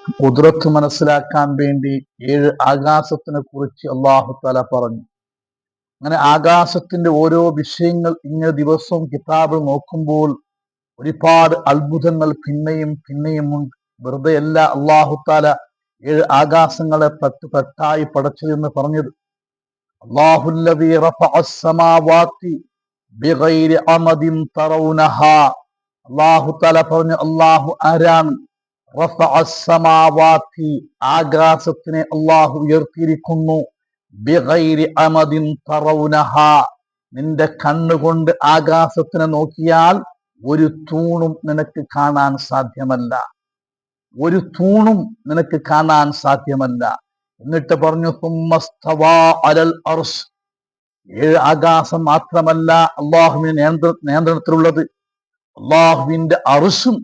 ഖുദ്റത്ത് മനസ്സിലാക്കാൻ വേണ്ടി 7 ആകാശത്തിനെ കുറിച്ച് അല്ലാഹു തആല പറഞ്ഞു. അങ്ങനെ ആകാശത്തിന്റെ ഓരോ വിഷയങ്ങൾ ഇങ്ങനെ ദിവസവും കിതാബ് നോക്കുമ്പോൾ ഒരുപാട് അത്ഭുതങ്ങൾ പിന്നെയും പിന്നെയും ഉണ്ട്. വെറുതെയല്ല അല്ലാഹു തആല 7 ആകാശങ്ങളെ തട്ടായി പടച്ചതെന്ന് പറഞ്ഞത്. അല്ലാഹുല്ലദീ റഫഅസ് സമാവാതി ബിഗൈരി അമദിൻ തറൗനഹാ. അല്ലാഹു തആല പറഞ്ഞു, അല്ലാഹു ആരാണ്? റഫഅസ് സമാവാതി, ആകാശത്തിനെ അല്ലാഹു ഉയർത്തിയിരിക്കുന്നു. ബിഗൈരി അമദിൻ തറൗനഹാ, നിന്റെ കണ്ണുകൊണ്ട് ആകാശത്തിനെ നോക്കിയാൽ ഒരു തൂണും നിനക്ക് കാണാൻ സാധ്യമല്ല. ഒരു തൂണും നിനക്ക് കാണാൻ സാധ്യമല്ല. എന്നിട്ട് പറഞ്ഞു, സുമ്മസ്തവാ അലൽ അർശ്. 7 ആകാശം മാത്രമല്ല അള്ളാഹുവിന്റെ നിയന്ത്രണത്തിലുള്ളത്, അള്ളാഹുവിന്റെ അർശും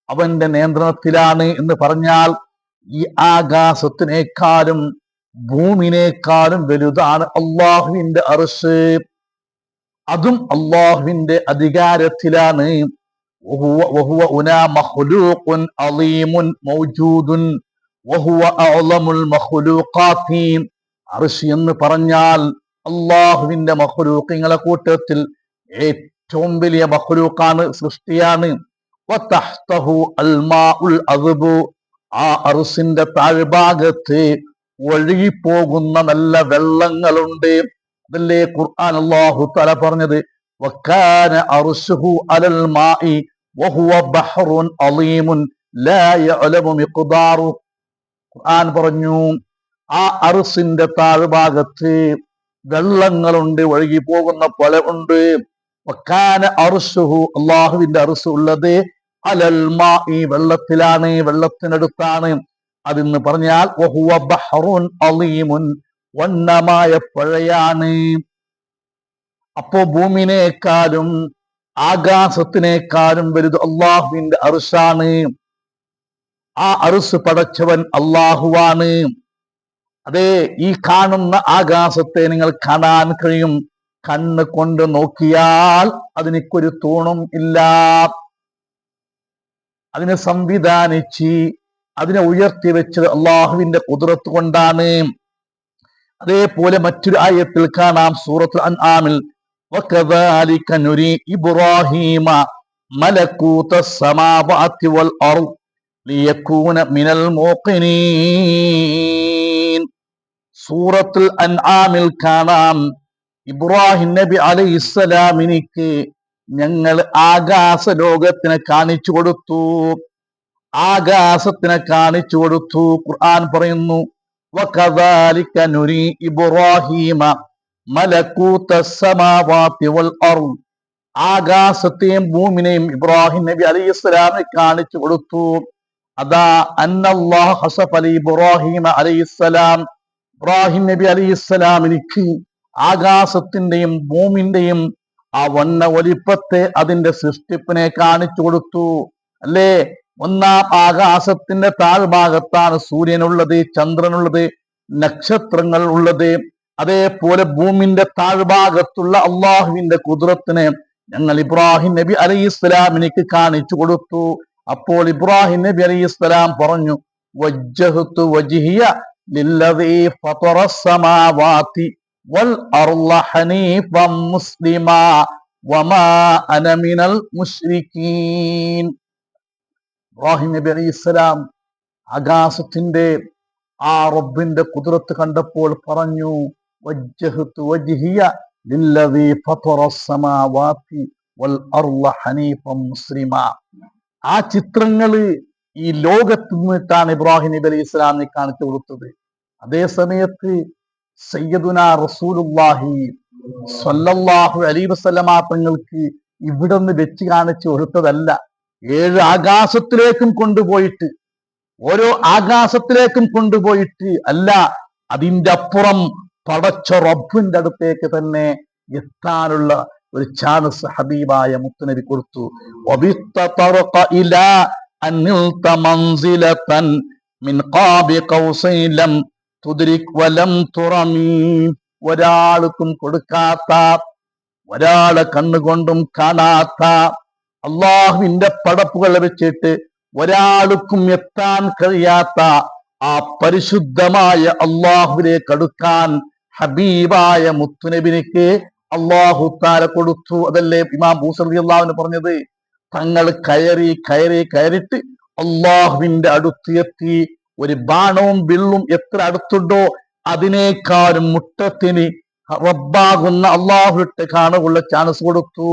അവന്റെ നിയന്ത്രണത്തിലാണ് എന്ന് പറഞ്ഞാൽ ഈ ആകാശത്തിനേക്കാളും ഭൂമിനേക്കാളും വലുതാണ് അള്ളാഹുവിന്റെ അർശ്. അതും അള്ളാഹുവിന്റെ അധികാരത്തിലാണ്. വഹുവ ഉനാ മഖ്ലൂഖുൻ അളീമുൻ മൗജൂദുൻ വഹുവ അഅ്ളമുൽ മഖ്ലൂഖാത്തി. അർശ് എന്ന് പറഞ്ഞാൽ അള്ളാഹുവിന്റെ മഖ്ലൂഖിങ്ങളെ കൂട്ടത്തിൽ ഏറ്റവും വലിയ മഖ്ലൂഖാണ്, സൃഷ്ടിയാണ്. വതഹ്തഹു അൽമാഉൽ അദ്ബു, ആ അർശിന്റെ താഴ്ഭാഗത്ത് ഒഴുകിപ്പോകുന്ന നല്ല വെള്ളങ്ങളുണ്ട്. അതല്ലേ ഖുർആൻ അല്ലാഹു തആല പറഞ്ഞത്, വകാന അർശുഹു അലൽ മാഇ വഹുവ ബഹ്റുൻ അളീമുൻ ലാ യഅലമു മിഖ്ദാറു. ഖുർആൻ പറഞ്ഞു, ആ അർശിന്റെ താഴ്ഭാഗത്ത് വെള്ളങ്ങളുണ്ട്, ഒഴുകി പോകുന്ന പോലെ ഉണ്ട്. വകാന അർശുഹു, അല്ലാഹുവിന്റെ അർശ് ഉള്ളത് അലൽ മാഇ, വെള്ളത്തിലാണ്, വെള്ളത്തിനടുത്താണ്. അതെന്ന് പറഞ്ഞാൽ വഹുവ ബഹ്റുൻ അളീമുൻ, വണ്ണമായ പുഴയാണ്. അപ്പോ ഭൂമിനേക്കാളും ആകാശത്തിനേക്കാളും വലുത് അള്ളാഹുവിന്റെ അർശാണ്. ആ അർശ് പടച്ചവൻ അള്ളാഹുവാണ്. അതെ, ഈ കാണുന്ന ആകാശത്തെ നിങ്ങൾ കാണാൻ കഴിയും. കണ്ണ് കൊണ്ട് നോക്കിയാൽ അതിനൊരു തൂണും ഇല്ല. അതിനെ സംവിധാനിച്ച് അതിനെ ഉയർത്തി വെച്ചത് അള്ളാഹുവിന്റെ ഖുദ്റത്ത് കൊണ്ടാണ്. അതേപോലെ മറ്റൊരു ആയത്തിൽ കാണാം, സൂറത്തുൽ അൻആമിൽ, വകദാലിക നുരി ഇബ്രാഹീമ മലകൂതസ് സമാവാതി വൽ അർദ് ലിയകൂന മിനൽ മൂഖിനീൻ. സൂറത്തുൽ അൻആമിൽ കാണാം, ഇബ്രാഹിം നബി അലൈഹിസ്സലാമിനിക്ക് ഞങ്ങൾ ആകാശ ലോകത്തിനെ കാണിച്ചു കൊടുത്തു. ആകാശത്തിനെ കാണിച്ചു കൊടുത്തു. ഖുർആൻ പറയുന്നു, വകദാലിക നുരി ഇബ്രാഹീമ മലകൂതസ് സമാവാതി വൽ അർദ്. ആകാശത്തെയും ഭൂമിനെയും ഇബ്രാഹിം നബി അലൈഹിസ്സലാമിനെ കാണിച്ചു കൊടുത്തു. അതാ അന്നല്ലാഹു ഹസഫ ലി ഇബ്രാഹീമ അലൈഹിസ്സലാം, ഇബ്രാഹിം നബി അലൈഹിസ്സലാമിനിക്ക് ആകാശത്തിന്റെയും ഭൂമിന്റെയും ആ വണ്ണ വലിപ്പത്തെ, അതിന്റെ സൃഷ്ടിപ്പിനെ കാണിച്ചു കൊടുത്തു. അല്ലേ, ഒന്നാം ആകാശത്തിന്റെ താഴ്ഭാഗത്താണ് സൂര്യനുള്ളത്, ചന്ദ്രനുള്ളത്, നക്ഷത്രങ്ങൾ ഉള്ളത്. അതേപോലെ ഭൂമിന്റെ താഴ്ഭാഗത്തുള്ള അള്ളാഹുവിന്റെ ഖുദ്റത്തിനെ ഞങ്ങൾ ഇബ്രാഹിം നബി അലൈഹിസ്സലാമിനിക്ക് കാണിച്ചു കൊടുത്തു. അപ്പോൾ ഇബ്രാഹിം നബി അലൈഹിസ്സലാം പറഞ്ഞു, വജ്ജഹ്തു വജ്ഹിയ ലില്ലദീ ഫതറസ് സമാവാതി വൽ അർള ഹനീഫൻ മുസ്ലിമാ വമാ അന മിനൽ മുശ്രിക്കീൻ. ഇബ്രാഹിം നബി അലൈഹിസ്സലാം ആകാശത്തിന്റെ ആ റബ്ബിന്റെ ഖുദ്റത്ത് കണ്ടപ്പോൾ പറഞ്ഞു, വജ്ജഹ്തു വജ്ഹിയ ലില്ലദീ ഫതറസ് സമാവാതി വൽ അർള ഹനീഫൻ മുസ്ലിമാ. ആ ചിത്രങ്ങള് ഈ ലോകത്ത് നിന്നിട്ടാണ് ഇബ്രാഹിം നബി അലൈഹിസ്സലാമിനെ കാണിച്ചു കൊടുത്തത്. അതേ സമയത്ത് സയ്യിദുനാ റസൂലുള്ളാഹി സ്വല്ലല്ലാഹു അലൈഹി വസല്ലമ തങ്ങൾക്ക് ഇവിടെ നിന്ന് വെച്ച് കാണിച്ചു കൊടുത്തതല്ല, 7 ആകാശത്തിലേക്കും കൊണ്ടുപോയിട്ട്, ഓരോ ആകാശത്തിലേക്കും കൊണ്ടുപോയിട്ട് അല്ല, അതിൻ്റെ അപ്പുറം പടച്ച റബ്ബിന്റെ അടുത്തേക്ക് തന്നെ എത്താനുള്ള ഒരു ചാൻസ് ഹബീബായ മുത്തുനബി കൊടുത്തു. ഒരാൾക്കും കൊടുക്കാത്ത, ഒരാളെ കണ്ണുകൊണ്ടും കാണാത്ത അള്ളാഹുവിന്റെ പടപ്പുകൾ വെച്ചിട്ട് ഒരാൾക്കും എത്താൻ കഴിയാത്ത ആ പരിശുദ്ധമായ അള്ളാഹുവിലേക്ക് അടുക്കാൻ ഹബീബായ മുത്തുനബിനിക്ക് അള്ളാഹു താല കൊടുത്തു. അതല്ലേ ഇമാം ബൂസറി അള്ളാഹുവിന് പറഞ്ഞത്, തങ്ങൾ കയറിയിട്ട് അള്ളാഹുവിന്റെ അടുത്ത് എത്തി. ഒരു ബാണവും വില്ലും എത്ര അടുത്തുണ്ടോ അതിനേക്കാളും മുട്ടത്തിന് റബ്ബാകുന്ന അള്ളാഹുവിട്ട് കാണുള്ള ചാൻസ് കൊടുത്തു.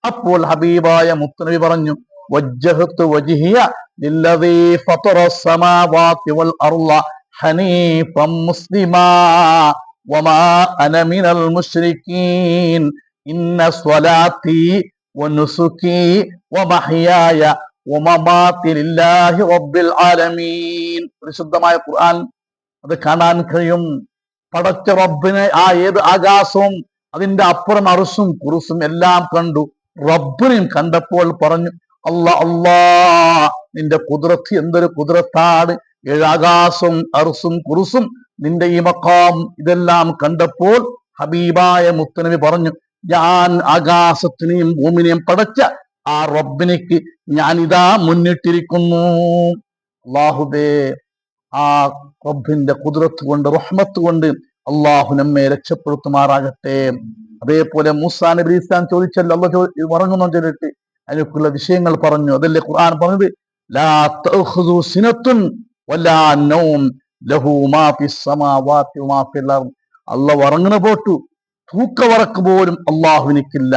അപ്പോൾ ഹബീബായ മുത്തുനബി പറഞ്ഞു, വജ്ജഹത്തു വജ്ഹിയ ലില്ലദീ ഫതറ സ്സമാവാതി വൽ അർള ഹനീഫൻ മുസ്ലിമാ വമാ അന മിനൽ മുശ്രികീൻ ഇന്ന സ്വലാത്തി വനുസുകി വമഹ്യായ വമമാതി ലില്ലാഹി റബ്ബിൽ ആലമീൻ. പരിശുദ്ധമായ ഖുർആൻ അത് കാണാൻ കഴിയും. പടച്ച റബ്ബിനെ ഏത് ആകാശവും അതിന്റെ അപ്പുറം അറുസും കുറുസും എല്ലാം കണ്ടു. റബ്ബിനെയും കണ്ടപ്പോൾ പറഞ്ഞു, അല്ലാ നിന്റെ കുദ്റത്ത് എന്തൊരു കുദ്റത്താണ്. ഏഴാകാശവും അറുസും കുറുസും നിന്റെ ഈ മഖാം ഇതെല്ലാം കണ്ടപ്പോൾ ഹബീബായ മുത്തുനബി പറഞ്ഞു, ഞാൻ ആകാശത്തിനെയും ഭൂമിനെയും പടച്ച ആ റബ്ബിനേക്ക് ഞാനിതാ മുന്നിട്ടിരിക്കുന്നു. അല്ലാഹുവേ, ആ റബ്ബിന്റെ ഖുദ്റത്ത് കൊണ്ട് റഹ്മത്ത് കൊണ്ട് അള്ളാഹു നമ്മെ രക്ഷപ്പെടുത്തുമാറാകട്ടെ. അതേപോലെ മൂസാ നബി ഇസ്ലാം ചോദിച്ചല്ലോ, അള്ളാഹ് ഉറങ്ങുന്നു ചൊല്ലിട്ട് അതിനൊക്കെയുള്ള വിഷയങ്ങൾ പറഞ്ഞു. അതല്ലേ ഖുർആൻ പറഞ്ഞത്, ലാ തഅഖുദു സിനത്തുൻ വലാ നൗം ലഹു മാ ഫിസ് സമാവാതി വമാ ഫിൽ അർദ്. അള്ളാഹ് ഉറങ്ങുന്ന പോട്ടു തൂക്കവറക്ക് പോലും അള്ളാഹുവിനിക്കില്ല.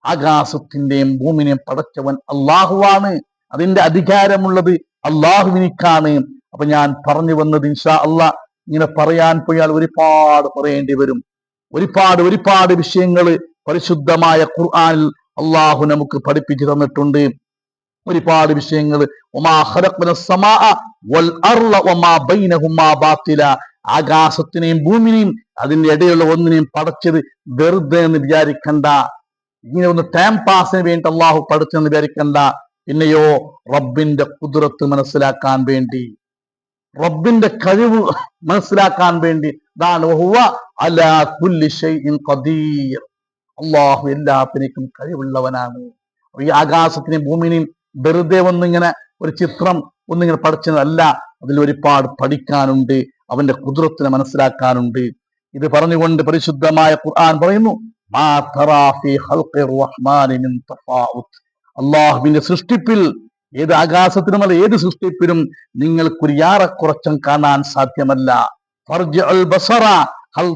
ആകാശത്തിന്റെയും ഭൂമിനെയും പടച്ചവൻ അള്ളാഹുവാണ്. അതിന്റെ അധികാരമുള്ളത് അള്ളാഹുവിനിക്കാണ്. അപ്പൊ ഞാൻ പറഞ്ഞു വന്നത്, ഇൻഷാ അള്ളാഹ് ഇങ്ങനെ പറയാൻ പോയാൽ ഒരുപാട് പറയേണ്ടി വരും. ഒരുപാട് വിഷയങ്ങൾ പരിശുദ്ധമായ ഖുർആനിൽ അള്ളാഹു നമുക്ക് പഠിപ്പിച്ചു തന്നിട്ടുണ്ട്. ഒരുപാട് വിഷയങ്ങൾ. ആകാശത്തിനെയും ഭൂമിനെയും അതിന്റെ ഇടയിലുള്ള ഒന്നിനെയും പടച്ചത് വെറുതെ എന്ന് വിചാരിക്കണ്ട. ഇങ്ങനെ ഒന്ന് ടൈം പാസിന് വേണ്ടി അള്ളാഹു പഠിച്ചെന്ന് വിചാരിക്കണ്ട. പിന്നെയോ റബ്ബിന്റെ ഖുദ്റത്ത് മനസ്സിലാക്കാൻ വേണ്ടി, റബ്ബിന്റെ കഴിവ് മനസ്സിലാക്കാൻ വേണ്ടി. അലാ കുല്ലി ഷൈഇൻ ഖദീർ. അള്ളാഹു എല്ലാത്തിനേക്കും കഴിവുള്ളവനാണ്. ഈ ആകാശത്തിനെയും ഭൂമിനെയും വെറുതെ ഒന്നിങ്ങനെ ഒരു ചിത്രം ഒന്നിങ്ങനെ പഠിച്ചതല്ല. അതിൽ ഒരുപാട് പഠിക്കാനുണ്ട്, അവന്റെ ഖുദ്റത്തിനെ മനസ്സിലാക്കാനുണ്ട്. ഇത് പറഞ്ഞുകൊണ്ട് പരിശുദ്ധമായ ഖുർആൻ പറയുന്നു, മാ തറാ ഫീ ഖൽഖിർ റഹ്മാനി മിൻ തഫാവുത്. അള്ളാഹുവിന്റെ സൃഷ്ടിപ്പിൽ, ഏത് ആകാശത്തിനുമല്ല ഏത് സൃഷ്ടിപ്പിലും നിങ്ങൾക്കൊരു യാറക്കുറച്ചും കാണാൻ സാധ്യമല്ല. ഫർജിഉൽ ബസറ ഹൽ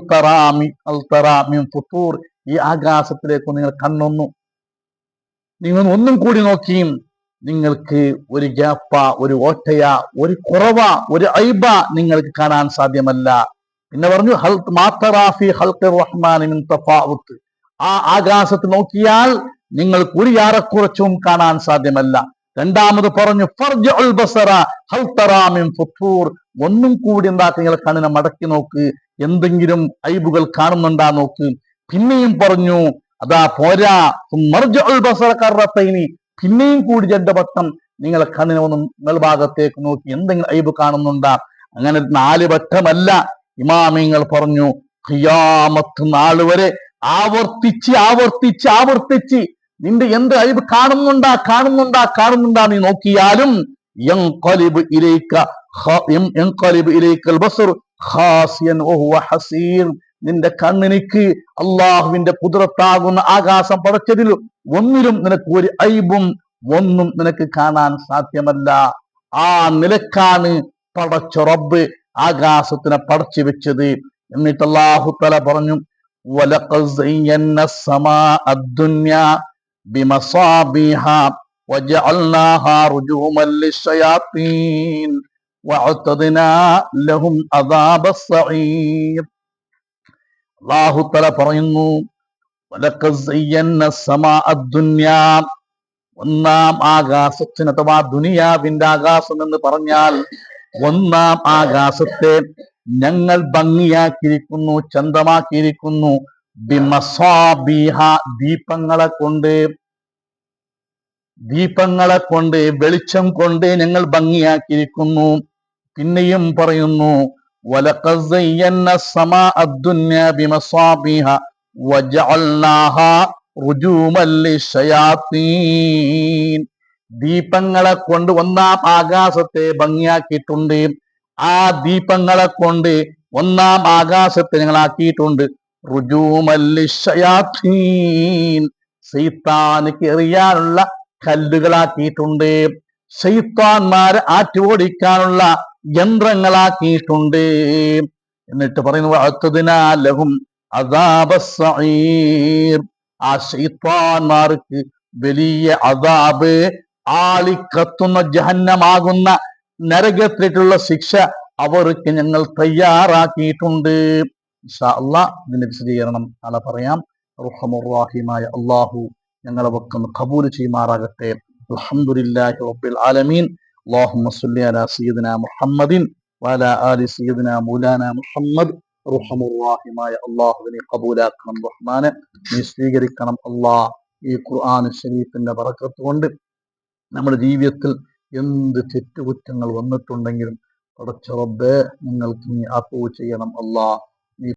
തറാ മിൻ ഫുതൂർ. ഈ ആകാശത്തിലേക്ക് നിങ്ങൾ ഒന്നും കൂടി നോക്കിയും നിങ്ങൾക്ക് ഒരു ഗ്യാപ്പ, ഒരു ഓട്ടയ, ഒരു കുറവ, ഒരു ഐബ നിങ്ങൾക്ക് കാണാൻ സാധ്യമല്ല. പിന്നെ പറഞ്ഞു, ആ ആകാശത്ത് നോക്കിയാൽ നിങ്ങൾക്ക് ഒരു യാറക്കുറച്ചും കാണാൻ സാധ്യമല്ല. രണ്ടാമത് പറഞ്ഞു, ഫർജിഉൽ ബസറ ഹൽ തറാ മിൻ ഫുതൂർ. ഒന്നും കൂടി നിങ്ങൾ കണ്ണിനെ മടക്കി നോക്ക്, എന്തെങ്കിലും ഐബുകൾ കാണുന്നുണ്ടാ നോക്ക്. പിന്നെയും പറഞ്ഞു, അതാ പോരാ, മർജിഉൽ ബസറ കറത്തൈനി. പിന്നെയും കൂടി ജഡവട്ടം നിങ്ങളെ കണ്ണിനെ ഒന്ന് മേൽഭാഗത്തേക്ക് നോക്കി, എന്തെങ്കിലും ഐബ് കാണുന്നുണ്ടാ. അങ്ങനെ 4 വട്ടമല്ല, ഇമാമിങ്ങൾ പറഞ്ഞു, ഖിയാമത്ത് നാൾ വരെ ആവർത്തിച്ച് നിന്റെ എന്ത് ഐബ് കാണുന്നുണ്ടാ നീ നോക്കിയാലും യൻഖലിബു ഇലൈക്കൽ ബസർ ഖാസിയൻ വഹുവ ഹസീർ. നിന്റെ കണ്ണിനിക്ക് അള്ളാഹുവിന്റെ ഖുദ്റത്താകുന്ന ആകാശം പടച്ചതിൽ ഒന്നിലും നിനക്ക് ഒരു ഐബും ഒന്നും നിനക്ക് കാണാൻ സാധ്യമല്ല. ആ നിലക്കാണ് പടച്ച റബ്ബ് ആകാശത്തിനെ പടച്ചു വെച്ചത്. എന്നിട്ട് അല്ലാഹു തആല പറഞ്ഞു, വലഖദ് സയ്യന്ന സമാഅ ദുനിയ ബിമസാബിഹ വജഅൽനാഹാ റുജൂമൻ ലിശ്ശയാത്തീൻ വഅതദ്നാ ലഹും അദാബസ് സഈർ. അല്ലാഹു തആല പറയുന്നു, വലഖദ് സയ്യന്ന സമാഅ ദുനിയ. ഒന്നാം ആകാശത്തിന്, അഥവാ ദുനിയാവിന്റെ ആകാശം എന്ന് പറഞ്ഞാൽ ഒന്നാം ആകാശത്തെ ഞങ്ങൾ ഭംഗിയാക്കിയിരിക്കുന്നു, ചന്തമാക്കിയിരിക്കുന്നു. ബിമസാബിഹ, ദീപങ്ങളെ കൊണ്ട് വെളിച്ചം കൊണ്ട് ഞങ്ങൾ ഭംഗിയാക്കിയിരിക്കുന്നു. പിന്നെയും പറയുന്നു, വലഖദ് സയ്യന്ന സമാഅ ദുനിയ ബിമസാബിഹ വജഅൽനാഹാ റുജൂമൻ ലിശ്ശയാത്തീൻ. ദീപങ്ങളെ കൊണ്ട് ഒന്നാം ആകാശത്തെ ഭംഗിയാക്കിയിട്ടുണ്ട്. ആ ദീപങ്ങളെ കൊണ്ട് ഒന്നാം ആകാശത്തെ ഞങ്ങളാക്കിയിട്ടുണ്ട് റുജൂമല്ലിശയാത്തീൻ, ശൈത്താനിക്ക് എറിയാനുള്ള കല്ലുകളാക്കിയിട്ടുണ്ട്. ശൈത്താന്മാരെ ആറ്റുഓടിക്കാനുള്ള യന്ത്രങ്ങളാക്കിയിട്ടുണ്ട്. എന്നിട്ട് പറയുന്നു വഅഅ്തദ്നാ ലഹും അദാബസ്സഈർ, ആ ശൈത്താന്മാർക്ക് വലിയ അദാബ്, ആളിക്കത്തുന്ന ജഹന്നമാകുന്ന നരകത്തിലേക്കുള്ള ശിക്ഷ അവർക്ക് ഞങ്ങൾ തയ്യാറാക്കിയിട്ടുണ്ട്. ഇൻഷാ അല്ലാഹ് ഇതിന്റെ വിശദീകരണം നാളെ പറയാം. റഹ്മാനുർ-റഹീമായ അല്ലാഹു ഞങ്ങളെ വക്കൊന്ന് ഖബൂൽ ചെയ്യുമാറാകട്ടെ. അൽഹംദുലില്ലാഹി റബ്ബിൽ ആലമീൻ. അല്ലാഹുമ്മ സ്വല്ലി അലാ സയ്യിദിനാ മുഹമ്മദിൻ വഅലാ ആലി സയ്യിദിനാ മൗലാനാ മുഹമ്മദ്. റഹ്മാനുർ-റഹീമായ അല്ലാഹുവിനെ ഖബൂലാക്കണം റഹ്മാനെ, നീ സ്വീകരിക്കണം അല്ലാഹ്. ഈ ഖുർആൻ ശരീഫിന്റെ ബറക്കത്ത് കൊണ്ട് നമ്മുടെ ജീവിതത്തിൽ എന്ത് തെറ്റുകുറ്റങ്ങൾ വന്നിട്ടുണ്ടെങ്കിലും പടച്ച റബ്ബേ നിങ്ങൾക്ക് നീ അഫ്വ് ചെയ്യണം അല്ലാഹ്.